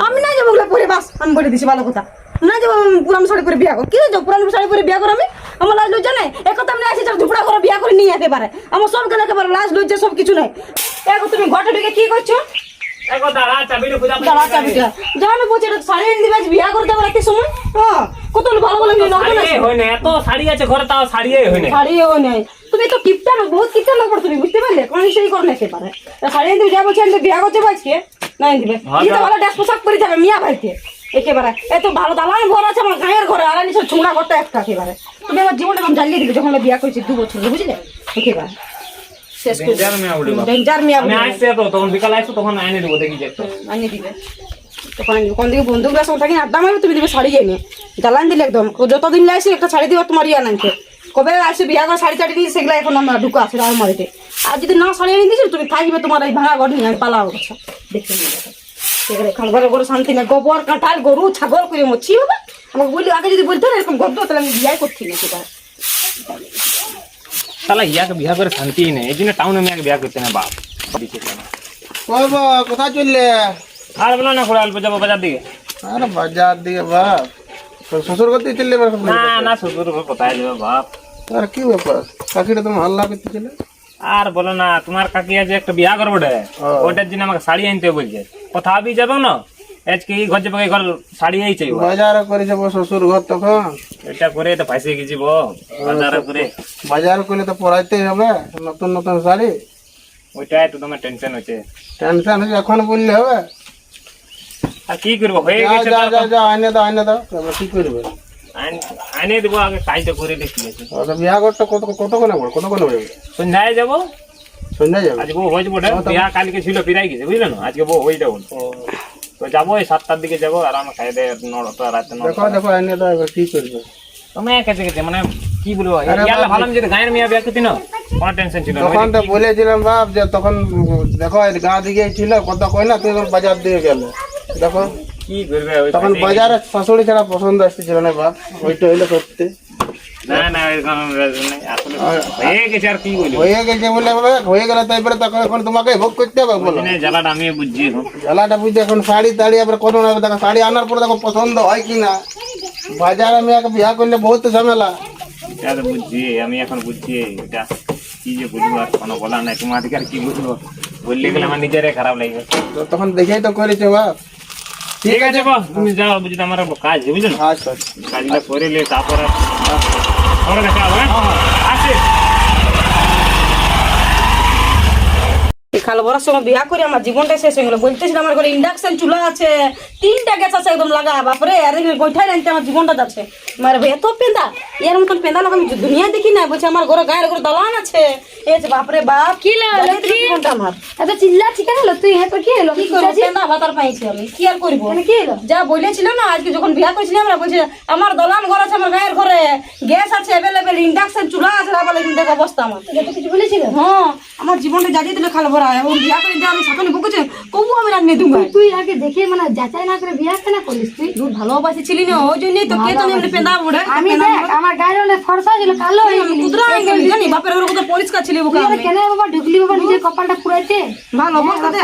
আমি না যাবো ওগুলো পরে, বাস আমি বলে দিছি ভালো কথা, না যাবো পুরানো শাড়ি পরে বিয়া কর। কি যাবো পুরানো শাড়ি পরে বিয়া কর? আমার লাজ লজ্জা নেই? একথা আমি আসি ঝুপড়া করে বিয়া করে নিয়ে একেবারে আমার সব কেন একেবারে লাজ লজ্জা সব কিছু নাই। দেখো তুমি ঘটে ঢুকে কি করছো? জানো বলছি এটা শাড়ি এনে দিবে, বিয়া করতে পারে কি সময়? হ্যাঁ কত ভালো ভালো এত শাড়ি আছে ঘরে, তাও শাড়িয়ে হয় না। শাড়িও নাই, তুমি তো কিপটা না, বহুত কিপটা না করো তুমি, বুঝতে পারলে? কোন সেই করে নিতে পারে শাড়ি এনে দিবে, যা বলছে এনে বিয়া করতে পারছি না এনে দিবে। এটা ভালো ড্রেস পোশাক পরে যাবে মিয়া বাড়িতে একেবারে। এত ভালো দালান ঘর আছে আমার গায়ের ঘরে, আর নিচে ছোঁড়া ঘরটা একটা একেবারে। তুমি আমার জীবনটা আমি জ্বালিয়ে দিবে যখন বিয়া করেছি 2 বছর, বুঝলে? একেবারে শেষ করে ডেঞ্জার মিয়া। আমি আসছে তো তখন বিকাল আসছো, তখন আইনে দেবো, দেখি যে আনিয়ে দিবে তখন কোন দিকে বন্ধুগুলো সব থাকি আড্ডা মারবে, তুমি দিবে শাড়ি এনে জ্বালান দিলে একদম। যতদিন লাগছে একটা শাড়ি দিবে তোমার ইয়া নাকি কবে আসে বিয়া করে শাড়ি টাড়ি দিয়ে সেগুলো এখন আমরা ঢুকা আছে আলমারিতে। আর যদি না শাড়ি এনে দিয়েছি তুমি থাকবে তোমার এই ভাঙা ঘর নিয়ে আমি পালাও কথা দেখতে নিয়ে সেখানে খালবার করে শান্তি না, গোবর কাঁঠাল গরু ছাগল করে মরছি বাবা। আমাকে বললি আগে যদি বলতে না এরকম গদ্দ, তাহলে আমি বিয়াই করছি না সেটা। তাহলে ইয়াকে বিয়া করে শান্তি নেই, এই জন্য টাউনে মেয়েকে বিয়া করতে না বাপ। কোথায় চললে? আর বলো না, ঘোরা অল্প যাবো বাজার দিকে। আরে বাজার দিকে বাপ, শ্বশুর করতে চললে? না না, শ্বশুর কোথায় যাবে বাপ। আর কি ব্যাপার, কাকিটা তুমি হাল্লা করতে চলে? আর বলো না, তোমার কাকি আজ একটা বিয়া করবো, ওটার জন্য আমাকে শাড়ি আনতে বলছে। কোথাও বি যাবো না আজকে, এই ঘর যাবো, এই ঘর শাড়ি আইছে। বাজার করে যাবো শ্বশুর ঘর, তখন এটা করে তো ফাঁসে গেছি বো। বাজার করে বাজার করলে তো পড়াইতেই হবে নতুন নতুন শাড়ি। ওইটাই তো তোমার টেনশন হচ্ছে। টেনশন হচ্ছে এখন বললে হবে? আর কি করবো, হয়ে যা গেছে। যা যা যা আইনে দাও আইনে দাও, এবার কি করবে? আনিয়ে দেবো, আগে কাজটা করে দেখি। বিয়া ঘরটা কতক্ষণে পড়ে, কতক্ষণে পড়বে? সন্ধ্যায় যাবো, সন্ধ্যায় যাবে? আজ বউ হয়ে যাবো। বিয়া কালকে ছিল, ফিরাই গেছে বুঝলো না, আজকে বউ হয়ে যাবো। তো যাবো এই 7টার দিকে যাবো, আর আমার খাই দেয় 9টা রাতে। দেখো দেখো আইনে দাও, এবার কি করবে? তুমি কাছে গেছে মানে কি বলবো, ভালো যদি গায়ের মেয়ে বিয়া করতি না কোনো টেনশন ছিল না। তখন তো বলেছিলাম বাপ যে তখন দেখো গা দিকে ছিল কথা কই না, তুমি বাজার দিয়ে গেলে দেখো কি করবে। তখন বাজারে শাশুড়ি ছাড়া পছন্দ আসতেছিল না বাপ, ওইটা হইলো সত্যি। না না, আসলে হয়ে গেছে, আর কি বলবো। হয়ে গেছে বলে বাবা, হয়ে গেলে তারপরে তখন এখন তোমাকে ভোগ করতে হবে বলো। জ্বালাটা আমি বুঝছি এখন। জ্বালাটা বুঝতে এখন শাড়ি টাড়ি আবার কত না দেখো, শাড়ি আনার পরে দেখো পছন্দ হয় কি না। বাজারে আমি এক বিয়া করলে বহুত ঝামেলা। এটা তো বুঝছি, আমি এখন বুঝছি এটা কি যে বলবো, আর কোনো বলার নাই। তোমাদেরকে আর কি বলবো, বললে গেলে আমার নিজেরই খারাপ লাগবে। তো তখন দেখেই তো করেছে বাপ। ঠিক আছে বাবা, তুমি যাও, বুঝলি আমার কাজ বুঝলো। আচ্ছা কাজটা করে লে, তারপরে আমরা দেখা হবে। আসে খাল বড়ার সময় বিয়া করে আমার জীবনটা শেষ হয়ে গেল। বলতেছিল আমার ঘরে ইন্ডাকশন চুলা আছে, 3টা গ্যাস আছে একদম লাগা, বাপরে আরে গোইঠাই রাখতে আমার জীবনটা যাচ্ছে। মারে ভাই এত পেন্দা, এর মতন পেন্দা লোক আমি দুনিয়া দেখি না। বলছে আমার ঘরে গায়ের ঘরে দালান আছে, এই যে বাপরে বাপ কি হলো জীবনটা আমার এত চিল্লা চিকা হলো তুই? হ্যাঁ কি হলো? কি করবো, পেন্দা ভাতার পাইছি আমি, কি আর করবো? কি হলো? যা বলেছিল না আজকে যখন বিয়া করেছিলাম আমরা, বলছে আমার দলান ঘর আছে, আমার গায়ের ঘরে গ্যাস আছে অ্যাভেলেবেল, ইন্ডাকশন চুলা আছে, বলে কিন্তু অবস্থা আমার যত কিছু বলেছিল। হ্যাঁ আমার জীবনটা জ্বালিয়ে দিলে খাল ভরা। এবং বিয়া করে যে আমি সকালে বকেছে কবু আমি রান্নে দুঙ্গা। তুই আগে দেখে মানে যাচাই না করে বিয়া কেন করিস তুই? তুই ভালোবাসি ছিলি না, ওই জন্যই তো কে তো এমনি পেন্দা বুড়ে। আমি দেখ আমার গায়ের অনেক ফর্সা ছিল, কালো হয়ে গেলি। কুতরা হয়ে গেলি জানি, বাপের ওর কত পরিষ্কার ছিলি বুকা। তুই কেন বাবা ঢুকলি বাবা নিজের কপালটা পুরাইতে? ভালো অবস্থা দে।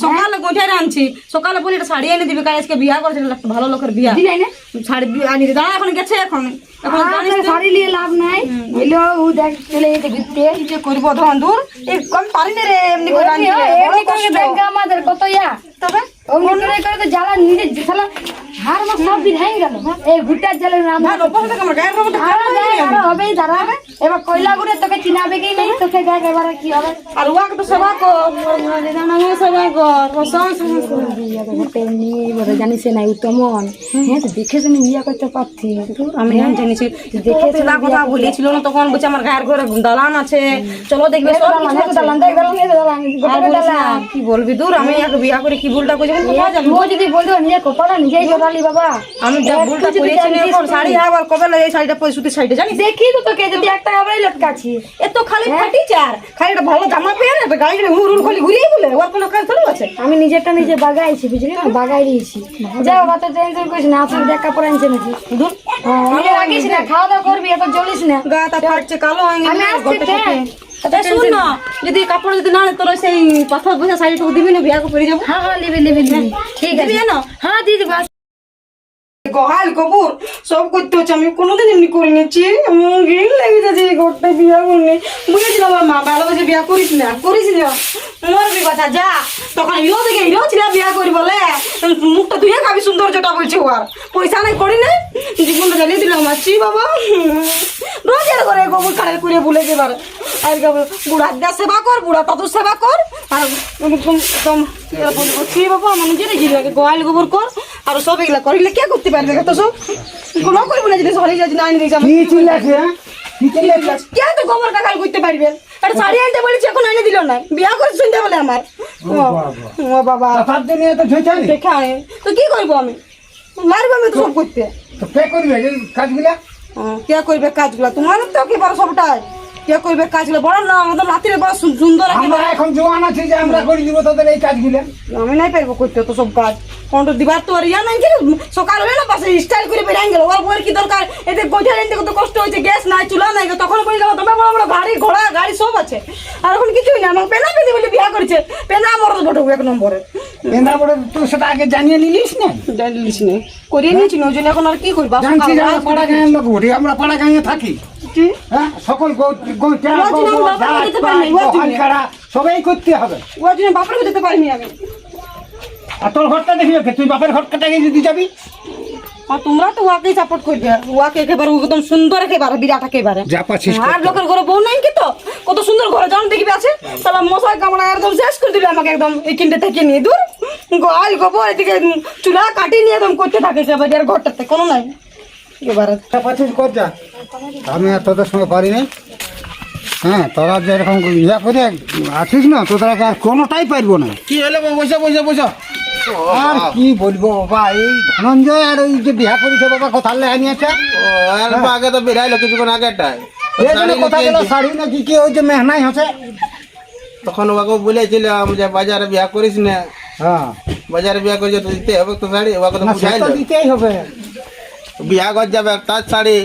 সকালে গোঠায় আনছি, সকালে বলি এটা শাড়ি এনে দিবি, কাল আজকে বিয়া করছিল, একটা ভালো লোকের বিয়া। দিলাই না শাড়ি আনি দিই, দাঁড়া এখন গেছে, এখন এখন জানিস তো শাড়ি নিয়ে লাভ নাই। এলো ও দেখ চলে যেতে ঘুরতে কি যে করবো ধন দূর। এই কম পারি না রে এমনি করে আনতে, এমনি করে দেখ আমাদের কত ইয়া। তবে অমনি করে তো জ্বালা নিজে জ্বালা হার মাস সব দিন হয়ে গেল। এই ভুট্টার জ্বালের নাম ভালো অবস্থা আমার গায়ের রকম আরো হবেই দাঁড়াবে। এবার কয়লা গুড়ে তোকে চিনাবে কি নেই, তোকে দেখ এবারে কি হবে। আর ওয়াকে তো সেবা কর, সেবা কর, জানিস না উত্তমন, হ্যাঁ তো দেখে শুনে বিয়ে করতে পারছি। আমি না জানিছি দেখে ছিলা কথা বলেছিল না তখন, বলছে আমার গায়ের ঘরে দালান আছে, চলো দেখবে সব কিছু আছে। কি বলবি দূর, আমি এক বিয়া করে কি ভুলটা করেছি ও যদি বলতো নিজে কপালা নিজেই জোরালি বাবা। আমি যা ভুলটা করেছি না, এখন শাড়ি আবার কবে লাগে, এই শাড়িটা পরে সুতির শাড়িটা জানিস দেখি তো তোকে যদি একটা আবার লটকাছি এত খালি ফাটি চার খালি একটা ভালো জামা পেয়ে না গাড়ি হুড় হুড় খালি ঘুরিয়ে বলে ওর কোনো কাজ থোড়ি আছে। আমি নিজেরটা নিজে বাগাইছি বুঝলি না, বাগাই দিয়েছি। যা বাবা তো টেনশন করিস না, আপনার দেখ কাপড় আনছে নাকি দূর। আমি রাখিস না, খাওয়া দাওয়া করবি, এত জ্বলিস না। গাটা ফাটছে, কালো হয়ে আমি গেছে আসছি শুন না, যদি কাপড় যদি না আনে তোর সেই পাথর বসে শাড়িটুকু দিবি না, বিয়াকে পরে যাবো। হ্যাঁ লিবি ঠিক আছে দিবি না? হ্যাঁ দিয়ে দিবো গহাল গোবর সব করতে হচ্ছে, আমি কোনোদিন এমনি করে নিচ্ছি, ঘিন লেগে যাচ্ছে এই ঘরটা বিয়া করিনি। বুঝেছিলাম আমার মা ভালোবাসে বিয়া করিস না, করিস না মরবি কথা যা। তখন হিরো থেকে হিরো ছিল বিয়া করি বলে মুখটা ধুয়ে খাবি, সৌন্দর্যটা বলছে ও আর পয়সা নাই করি না, জীবনটা জ্বালিয়ে দিলাম আছি বাবা। রোজ এর করে গোবর খাড়ে করে ভুলে যাবার আর বুড়া দেওয়ার সেবা কর, বুড়া তত সেবা কর, আর এরকম করছি বাবা। আমার নিজের গিয়ে গোয়াল গোবর কর আর সব এগুলা করিলে কে করতে পারবে তো সব কোনো করবো না যদি সরি যাচ্ছি না আনি দিয়েছি কি চিল্লাছে হ্যাঁ? কি চিল্লাছে? কে তো গোবর কাকাল করতে পারবে? একটা শাড়ি আনতে বলেছি এখন এনে দিল না, বিয়া করে শুনতে বলে আমার। ও বাবা তার জন্য এত ঝুঁচানি দেখা তো কি করবো আমি, মারবো আমি তো সব করতে। তো কে করবে এই কাজগুলা? কে করবে কাজগুলা? তোমার তো কি বড় সবটাই কে করবে কাজগুলো? বড় না আমাদের রাত্রে বড় সুন্দর আমরা একেবারে। এখন জোয়ান আছি যে আমরা করে দিব তোদের এই কাজগুলা। আমি নাই পারবো করতে তো সব কাজ, কন্ট্রোল দিবার তো আর ইয়া নাই যে সকাল হলে না পাশে স্টাইল করে বেরিয়ে গেল। ওর বউয়ের কি দরকার? এতে গোঠা আনতে কত কষ্ট হয়েছে, গ্যাস নাই চুলা নাই, তখন বলে যাবো তবে বড় বড় গাড়ি ঘোড়া গাড়ি সব আছে, আর এখন কিছুই না। আমার পেনা পেনি বলে বিয়া করেছে, পেনা আমার বটক এক নম্বরে। এন্দা বড় তুই সেটা আগে জানিয়ে নিলিস না? জানিস নে করিয়ে নিয়েছি ওই জন্য এখন আর কি করবো। জানছি যে আমরা পাড়া গাঁয়ের লোক ঘুরি, আমরা পাড়া গাঁয়ে থাকি হ্যাঁ, সকল সবাই করতে হবে। ওর জন্য বাপরে যেতে পারিনি আমি। আর তোর ঘরটা দেখি ওকে, তুই বাপের ঘরটাকে যদি যাবি। আর তোমরা তো ওয়াকেই সাপোর্ট করবে, ওয়াকে একেবারে একদম সুন্দর একেবারে বিরাট একেবারে। যা পাচ্ছিস আর লোকের ঘরে বউ নাই কি তো কত সুন্দর ঘরে যখন দেখবি আছে তাহলে মশাই কামড়া একদম শেষ করে দিবে আমাকে একদম এই কিনতে থেকে নিয়ে দূর গোয়াল গোবর এদিকে চুলা কাটি নিয়ে একদম করতে থাকে সে বাজার ঘরটাতে কোনো নাই এবারে। পাচ্ছিস কর যা, আমি আর তোদের সঙ্গে পারি নাই। হ্যাঁ তোরা যেরকম ইয়া করে আছিস না, তোদের আর কোনোটাই পারবো না। কি হলো বসে বসে বসে আর কি বলবো বাবা, এই ধনঞ্জয় আর ওই যে বিয়া করেছে বাবা কথা আনিয়েছে। আগে তো বেরাইলো কিছুক্ষণ আগেটাই, এই জন্য কথা গেল শাড়ি নাকি কি ওই যে মেহনাই হচ্ছে। তখন ওকে বলেছিলাম যে বাজারে বিয়া করিস না, হ্যাঁ বাজারে বিয়া করেছে তো দিতে হবে তো শাড়ি, ওকে তো না সে বুঝাইলো তো দিতেই হবে। বিয়া ঘর যাবে তার শাড়ি,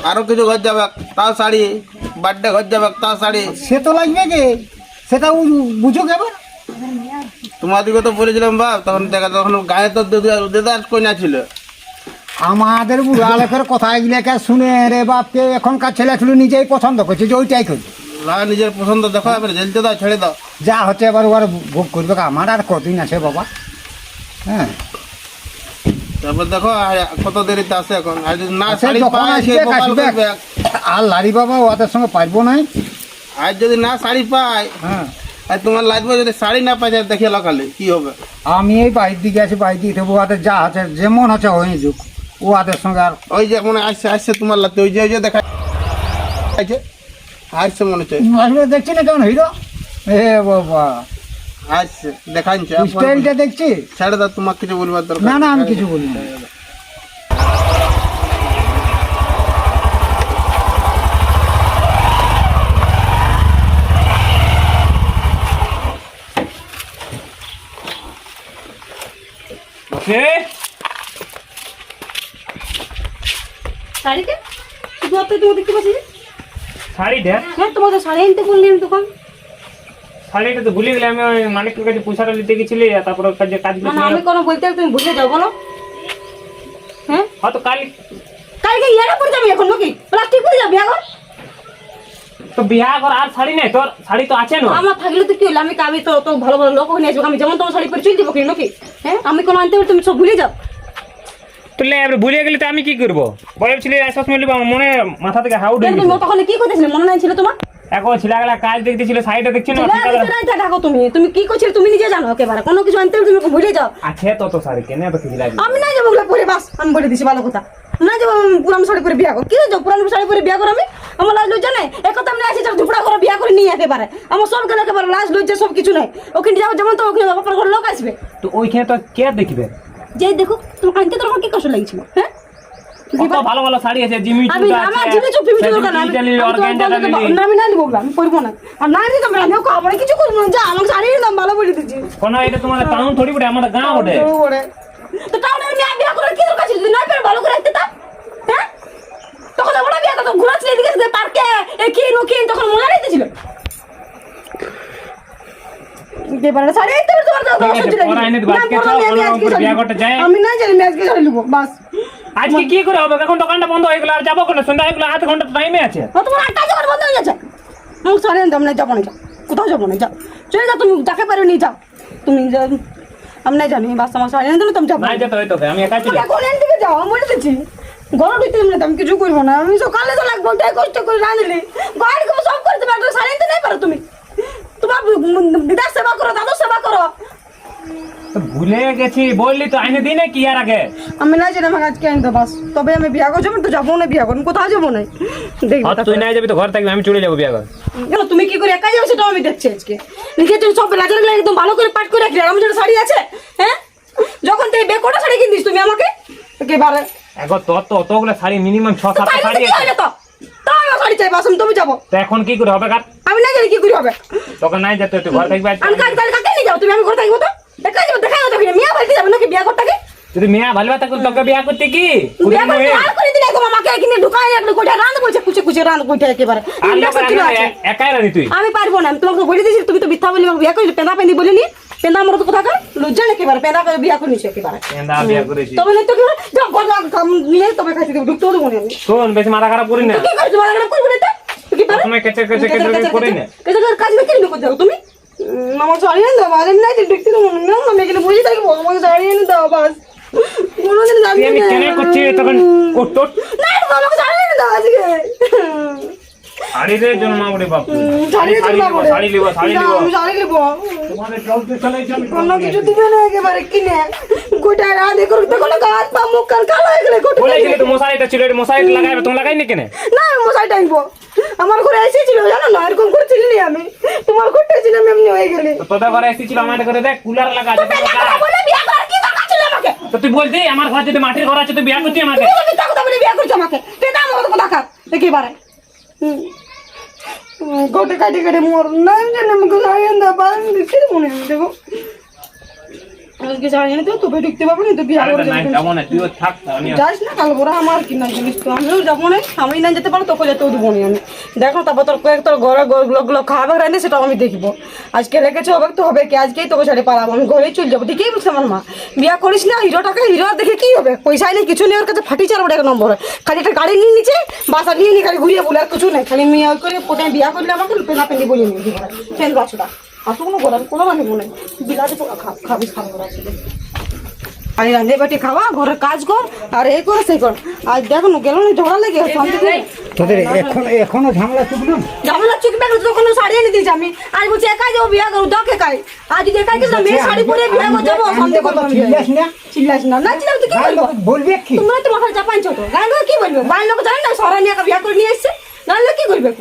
আরো কিছু ঘর যাবে তার শাড়ি, বার্থডে ঘর যাবে তার শাড়ি। সে তো লাগবে গে, সেটা বুঝো গে। তোমাদেরকে তো বলেছিলাম বাপ, তখন দেখা তখন গায়ে তো দেদার কইনা ছিল। আমাদের বুড়ো আলেখের কথা এগুলাকে শুনে রে বাপকে এখনকার ছেলে ছিল নিজেই পছন্দ করছে যে ওইটাই করবে। নিজের পছন্দ দেখো, এবার ঝেলতে দাও, ছেড়ে দাও, যা হচ্ছে এবার ওর ভোগ করবে। আমার আর কতদিন আছে বাবা। হ্যাঁ তারপর দেখো কত দেরিতে আসে এখন, আর যদি না আচ্ছা, শাড়ি যখন পায় সে আসবে, গোপাল আসবে। করবে। আর লারি বাবা ওদের সঙ্গে পারবো না। আর যদি না শাড়ি পায়, হ্যাঁ আর তোমার লাগবে যদি শাড়ি না পাই যায় দেখিয়ে লকালে কি হবে। আমি এই বাইর দিকে আছি, বাইর দিকে দেবো। ওদের যা আছে যেমন হচ্ছে হয়ে যুগ ও ওদের সঙ্গে আর ওই যে মনে আসছে আসছে তোমার লাগতে, ওই যে দেখা আসছে মনে হচ্ছে, আসলে দেখছি না কেমন হিরো। এ বাবা আসছে দেখাচ্ছে, স্টাইলটা দেখছি। ছেড়ে দাও, তোমার কিছু বলবার দরকার না না আমি কিছু বলি না। শাড়িতে শুধু আপনি তোমার দেখতে পাচ্ছি শাড়ি দেখ, হ্যাঁ তোমাদের শাড়ি আনতে বললি আমি তখন। শাড়িটা তো ভুলে গেলে। আমি ওই মালিকের কাছে পয়সাটা নিতে গেছিলি, আর তারপর ওর কাছে কাজ না আমি কোনো বলতে তুমি ভুলে যাও বলো। হ্যাঁ হয়তো কাল কালকে ইয়ারা পরে যাবি এখন নাকি প্লাস্টিক পরে যাবি এখন? তো বিয়া কর, আর শাড়ি নেই তোর? শাড়ি তো আছে না আমার থাকলে তো কি হলো, আমি তো তো ভালো ভালো লোক নিয়ে আসবো, আমি যেমন তোমার শাড়ি পরে চলে যাবো কি নাকি? হ্যাঁ আমি কোনো আনতে তুমি সব ভুলে যাও। তুলে এবার ভুলে গেলে তো আমি কি করবো? বলেছিলি সব সময় মনে মাথা থেকে হাউ তুমি তখন কি করতেছিলে মনে নাই ছিল তোমার? এখন ছেলেগুলা কাজ দেখতেছিল, শাড়িটা দেখছি না। দেখো তুমি কি করছিলে তুমি নিজে জানো একেবারে, কোনো কিছু আনতে তুমি ভুলে যাও। আছে তো তো শাড়ি কেন এত কিছু লাগবে? আমি নাই যাবো ওগুলো পরে, বাস আমি বলে দিছি ভালো কথা। না যাবো পুরানো শাড়ি পরে বিয়া করো, কি যাবো পুরানো শাড়ি পরে বিয়া করো? আমি আমার লাজ লজ্জা নাই? এক কথা আমি আসি ঝুপড়া করে বিয়া করে নিয়ে একেবারে আমার সব গেলে একেবারে লাজ লজ্জা সব কিছু নাই। ওখানে যাবো যেমন তো ওখানে বাপার ঘর লোক আসবে, তো ওইখানে তো কে দেখবে? যে দেখো তোমার আনতে তোমার কি কষ্ট লাগছিল? হ্যাঁ কত ভালো ভালো শাড়ি আছে, জিমি আমি চুড়া আমার আছে, জিমি চুপ ফিমি চুপ না আমি না নিবো আমি পরবো না। আর না নিতে আমি আমিও খাবার কিছু করবো না, যা আমার শাড়ির দাম ভালো বলে দিচ্ছি। কোন এটা তোমার টাউন থোড়ি বটে, আমাদের গাঁ বটে। তো টাউনে আমি বিয়া করে কি দরকার ছিল? যদি না পেরে ভালো করে রাখতে তা, হ্যাঁ তখন আমরা বিয়ে করতাম ঘোরাচ্ছিল এদিকে পার্কে এখিন ওখিন তখন মজা নিতেছিল এবারে শাড়ি আনতে হবে তোমার ঠিক আছে, পরে এনে দিবো। আজকে চল, কোনো রকম করে বিয়ে করতে যাই। আমি না জানি আমি আজকে শাড়ি নেবো বাস আজকে কি করে হবে? এখন দোকানটা বন্ধ হয়ে গেল, আর যাবো কেন? সন্ধ্যা হয়ে গেল, আধ ঘন্টা টাইমে আছে। ও তোমার একটা দোকান বন্ধ হয়ে গেছে মুখ শাড়ি আনতে আমি না যাবো না যাও কোথাও যাবো না যাও চলে যাও তুমি যাকে পারো নিয়ে যাও তুমি যাও আমি না জানি বাস আমার শাড়ি আনতে তুমি যাবো নাই যেতে হয়তো, আমি একাই চলে এখন এন দিকে যাও আমি বলে দিচ্ছি গরম দিতে আমি কিছু করবো না আমি সকালে তো লাগবো তাই কষ্ট করে রাঁধলি গাড়ি করে সব করতে পারো শাড়ি আনতে নাই পারো তুমি তোমার দিদার সেবা করো দাদুর সেবা করো তো ভুলে গেছি, বললি তো আইনে দিই না কি আর আগে। আমি না জানি আমাকে আজকে আনতে বাস তবে আমি বিয়া করছি আমি তো যাবো না বিয়া করুন কোথাও যাবো না দেখবি আর তুই নাই যাবি তো ঘর থাকবি, আমি চলে যাবো বিয়ে করে। কেন তুমি কি করে একাই যাও সেটাও আমি দেখছি আজকে নিজে তুমি সব রাজার গুলো একদম ভালো করে পাঠ করে রাখলে আর আমার জন্য শাড়ি আছে হ্যাঁ যখন তুই বেকোটা শাড়ি কিনতিস তুমি আমাকে একেবারে এখন তোর তো অতগুলো শাড়ি মিনিমাম 6-7টা শাড়ি আছে, তো তাও আমার শাড়ি চাই বাস আমি তুমি যাবো তো এখন কি করে হবে? কার আমি না জানি কি করে হবে তখন নাই যেতে, তুই ঘর থাকবি। আমি কাজ কাজ কাকে নিয়ে যাও তুমি আমি ঘর থাকবো তো দেখা যাবো দেখা যাবো মিয়া বাড়িতে যাবো নাকি বিয়া করতে যদি মেয়া ভালো থাকো তোকে বিয়ে করতে কি বিয়া করতে আর করে দিলে গো আমাকে এখানে ঢুকায় একটা কোঠা রান্না বলছে কুচে কুচে রান্না কোঠা একেবারে আর একাই রানি তুই। আমি পারবো না আমি তোমাকে বলে দিয়েছি তুমি তো মিথ্যা বলি আমাকে বিয়া করি পেঁদা পেঁদি বলিনি পেঁদা আমার তো কোথা লজ্জা নেই একেবারে পেঁদা করে বিয়া করেছি একেবারে এন্দা বিয়ে করেছি। তবে না তো কি যাও ঘর নিয়ে তবে খাইতে দেবো ঢুকতে দেবো না আমি শোন, বেশি মাথা খারাপ করি না, কি করছো মারা করবো না তো কি পারে তুমি কেচে কেচে কেচে করি না। কাজ না কিনবে কোথাও তুমি আমার শাড়ি এনে দাও আমি না ঢুকতে দেবো না আমি এখানে বসে থাকবো আমাকে শাড়ি এনে দাও বাস কোনোদিন যাবি তুই আমি কেন করছি তখন ওট না আমাকে শাড়ি এনে দাও আজকে শাড়ি রে জন্মা বড়ে বাপ, শাড়ি শাড়ি লিব শাড়ি লিব। আমি শাড়ি নেবো তোমাদের চলতে চলে যাবে কোনো কিছু দিবে না একেবারে কিনে গোটায় রাধে করুক দেখো না হাত পা মুখ কান কালো হয়ে গেলে গোটা বলেছিলি তো মশারিটা ছিল, এটা মশারিটা লাগাইবে, তুমি লাগাইনি কেন? না আমি মশাই টাইমবো আমার ঘরে এসেছিল জানো না এরকম করে ছিলি আমি তোমার ঘরটা ছিল আমি এমনি হয়ে গেলি তো তোদের ঘরে এসেছিল, আমাদের ঘরে দেখ কুলার লাগা আছে। বলে বিয়া করার কি দরকার ছিল আমাকে তো তুই বলতি আমার ঘর যদি মাটির ঘর আছে তুই বিয়ে করতি আমাকে? তুমি মিথ্যা কথা বলে বিয়া করছো আমাকে পেটা আমার কথা খা একেবারে গোটে কাটে কাটে মোর না জানি আমাকে শাড়ি আনতে পারেন দেখতে মনে হয় দেখো আজকে শাড়ি এনে তো তবে ঢুকতে পারবো না তো বিয়া করে নাই যাবো না, তুইও থাক। আমি যাস না কাল বড় আমার কি না জিনিস তো আমিও যাবো না আমি না যেতে পারো তোকে যেতেও দেবো না আমি দেখো তারপর তোর কয়েক তোর ঘরে গুলো খাবার রাখলে সেটাও আমি দেখবো আজকে রেখেছে হবে তো হবে কি আজকেই তোকে ছেড়ে পারাবো আমি ঘরেই চলে যাবো ঠিকই বলছে আমার মা বিয়া করিস না হিরোটাকে হিরো দেখে কি হবে পয়সা নেই কিছু নেই ওর কাছে ফাটি চার এক নম্বর খালি একটা গাড়ি নিয়ে নিচে বাসা নিয়ে নিয়ে খালি ঘুরিয়ে বলে আর কিছু নেই খালি মেয়ে ওই করে প্রথমে বিয়া করলে আমাকে পেনা পেন্দি বলে নিয়ে দিবে ফেন বাছুটা আর তো কোনো গোলাম কোনো মানে মনে বিলাতে খাবিস খাবো আর রাঁধে বাটি খাওয়া ঘরের কাজ কর আর এই করে সেই কর আর দেখো না গেল না ঝগড়া লেগে তোদের এখনো ঝামেলা চুপ না ঝামেলা চুকবে না তখন শাড়ি এনে দিয়েছি আমি আজ বলছি একাই যাবো বিয়া করবো দেখ একাই আর যদি একাই গেছিলাম মেয়ে শাড়ি পরে বিয়া করে যাবো শান্তি করবো চিল্লাস না চিল্লাস না না চিল্লাম তো কি বলবো বলবি কি তোমরা তো মাথায় চাপাইছো তো গায়ে লোক কি বলবে বাড়ির লোক জানে না সরাই নিয়ে বিয়া করে নিয়ে এসছে গায়ের লোক কি করবে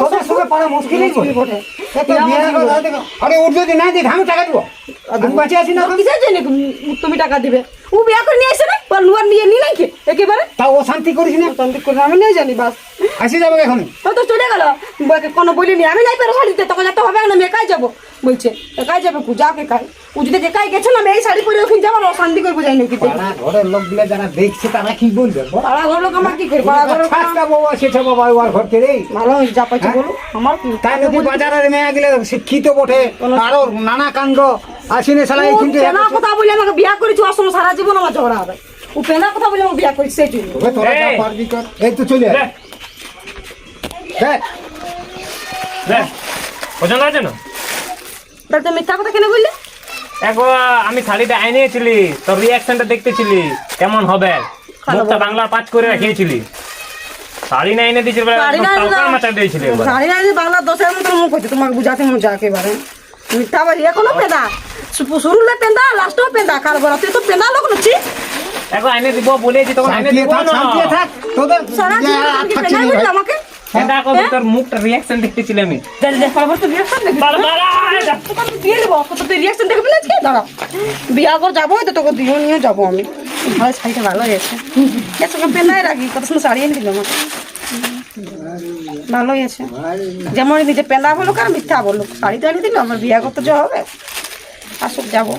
তোদের সঙ্গে পারা মুশকিলই বটে আরে ওর যদি না দিই আমি টাকা দেবো আমি বাঁচে আছি না কিসের জন্য তুমি টাকা দিবে ও বিয়া করে নিয়ে আসছে না ওর নুয়ার নিয়ে নি নাকি একেবারে তা ও শান্তি করিস না শান্তি করে আমি নিয়ে জানি বাস আসি যাবে এখন ও তো চলে গেল কোনো বলিনি আমি নাই পারো শাড়িতে তখন যেতে হবে না আমি একাই যাবো বলছে একাই যাবে যাক একাই ও যদি একাই গেছে না আমি এই শাড়ি পরে ওখানে যাবো শান্তি করবো যাই নাকি পাড়া ঘরের লোকগুলো যারা দেখছে তারা কি বলবে পাড়া ঘর লোক আমার কি করবে পাড়া ঘর বাবা সেটা বাবা ওর ঘর থেকে ভালো যা পাইছে বলো আমার কি তাই নদী বাজারের মেয়ে গেলে শিক্ষিত বটে আরো নানা কাণ্ড আসিনে সালাই কিন্তু পেনা কথা বলে আমাকে বিয়া করেছি ওর সঙ্গে সারা জীবন আমার ঝগড়া হবে ও পেনা কথা বলে আমাকে বিয়া করেছি সেই জন্য তোরা যা পারবি কর এই তো চলে আয় দেখ দেখ পছন্দ আছে না? তাহলে তো মিথ্যা কথা কেন বললি একবার আমি শাড়িটা আনিয়েছিলি, তোর রিয়াকশনটা দেখতেছিলি কেমন হবে, মুখটা বাংলা পাঁচ করে রেখেছিলি, শাড়ি না এনে দিয়েছিল মাথা দিয়েছিলি একবার। শাড়ি না বাংলা দশের মতো মুখ হচ্ছে তোমাকে বুঝাতে মজা একেবারে মিথ্যা বাড়ি এখনো পেঁদা শুরুলে পেঁদা লাস্টও পেঁদা কার বলা তুই তো পেঁদা লোক নচ্ছি একবার এনে দিব বলেছি তখন এনে দিব না। শান্তি থাক তোদের সারা জীবন আর আমাকে থাকছে পেঁদা না বললি ভাই। আমাকে এটা কবে তোর মুখটা রিয়াকশন দেখতেছিলি আমি। পারবো তো রিয়াকশন দেখবি তোকে দিয়ে দেবো কত তুই রিয়াকশন দেখবি না আজকে দাঁড়া বিয়া করে যাবো তো তোকে দিয়েও নিয়ে যাবো আমি ভালো শাড়িটা ভালো হয়েছে তোকে পেঁদায় রাখি কত সুন্দর শাড়ি এনে দিল আমাকে ভালোই আছে যেমন নিজে পেঁদা বলো কার মিথ্যা বলো শাড়ি তো এনে দিল আমার বিয়া করতে যাওয়া হবে আসুক যাবো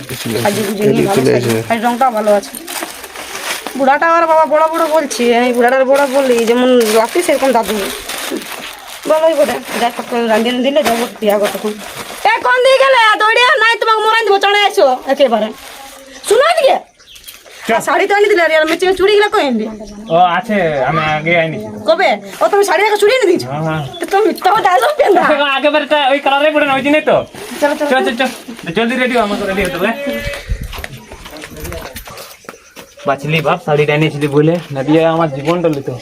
সাজিয়ে গুজিয়ে নিয়ে ভালো শাড়ি রংটাও ভালো আছে বুড়াটা আর বাবা বড় বড় বলছি, আমি বুড়াটার বড় বললি যেমন লাগছে সেরকম দাদু বলোই বলে যা রান্ধিয়ে দিলে যাবো বিয়া গো তখন। এ কোন দিকে গেলে দৌড়ে নাই তোমাকে মরাই দেবো, চড়ে আসো একেবারে। শুনো দিকে শাড়ি তো আনি দিলে আর মেচে চুড়ি গেলে কই আনবি? ও আছে, আমি আগে আইনি। কবে? ও তুমি শাড়ি একটা চুড়ি এনে দিয়েছো? হ্যাঁ তো তুমি তখন ডায়লগ পেন না। আগে বারটা ওই কালারে পড়ে না, ওই দিনই তো। চলো চলো চল চল চল, জলদি রেডি আমাকে রেডি হতে হবে। বাঁচলি বাপ, শাড়িটা এনেছিলি বলে, না দিয়ে আমার জীবনটা লিতো।